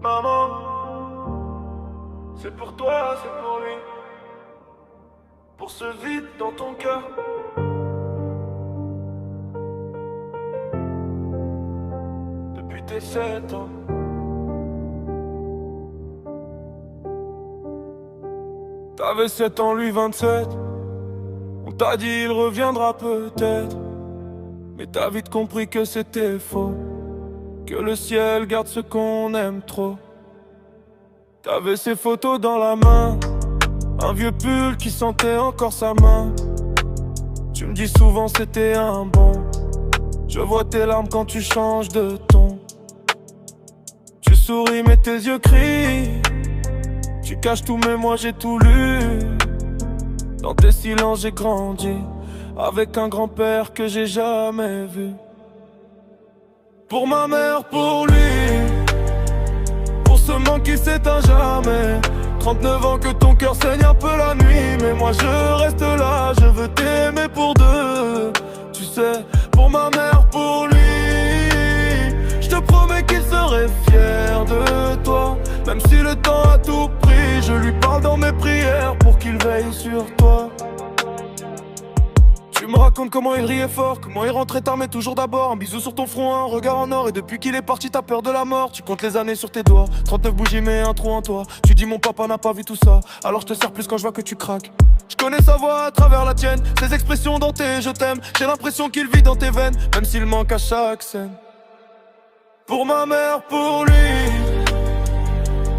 maman. C'est pour toi, c'est pour lui. Pour ce vide dans ton cœur. Depuis tes 7 ans. T'avais 7 ans, lui 27. On t'a dit il reviendra peut-être. Mais t'as vite compris que c'était faux. Que le ciel garde ce qu'on aime trop. T'avais ses photos dans la main. Un vieux pull qui sentait encore sa main. Tu me dis souvent c'était un bon. Je vois tes larmes quand tu changes de ton. Tu souris mais tes yeux crient. Tu caches tout mais moi j'ai tout lu. Dans tes silences j'ai grandi. Avec un grand-père que j'ai jamais vu. Pour ma mère, pour lui. Pour ce manque qui s'éteint jamais. 39 ans que ton cœur saigne un peu la nuit. Mais moi je reste là, je veux t'aimer pour deux. Tu sais, pour ma mère, pour lui. Je te promets qu'il serait fier de toi. Même si le temps a tout pris, je lui parle dans mes prières pour qu'il veille sur toi. Tu me racontes comment il riait fort, comment il rentrait tard mais toujours d'abord. Un bisou sur ton front, un regard en or. Et depuis qu'il est parti t'as peur de la mort. Tu comptes les années sur tes doigts, 39 bougies mais un trou en toi. Tu dis mon papa n'a pas vu tout ça. Alors je te sers plus quand je vois que tu craques. Je connais sa voix à travers la tienne, ses expressions dans tes je t'aime. J'ai l'impression qu'il vit dans tes veines, même s'il manque à chaque scène. Pour ma mère, pour lui.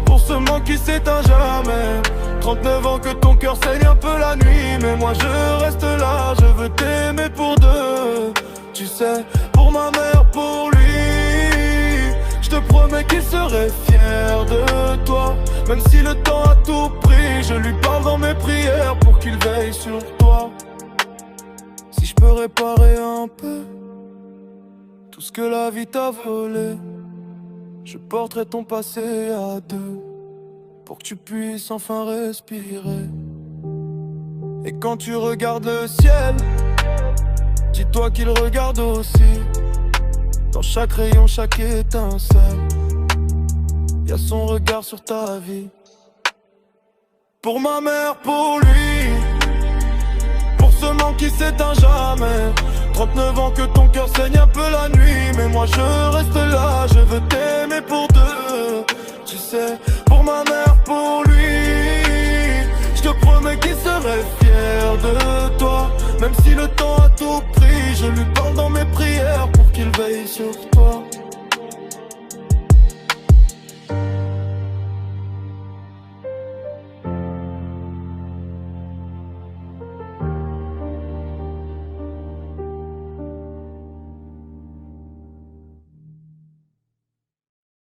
Pour ce manque qui s'éteint jamais. 39 ans que ton cœur saigne un peu la nuit. Mais moi je reste là, je veux t'aimer pour deux. Tu sais, pour ma mère, pour lui. Je te promets qu'il serait fier de toi. Même si le temps a tout pris, je lui parle dans mes prières pour qu'il veille sur toi. Si je peux réparer un peu tout ce que la vie t'a volé, je porterai ton passé à deux. Pour que tu puisses enfin respirer. Et quand tu regardes le ciel, dis-toi qu'il regarde aussi. Dans chaque rayon, chaque étincelle, y a son regard sur ta vie. Pour ma mère, pour lui. Pour ce manque qui s'éteint jamais. 39 ans que ton cœur saigne un peu la nuit. Mais moi je reste là, je veux t'aimer pour deux. Tu sais, pour ma mère, pour lui. Je te promets qu'il serait fier de toi. Même si le temps a tout pris, je lui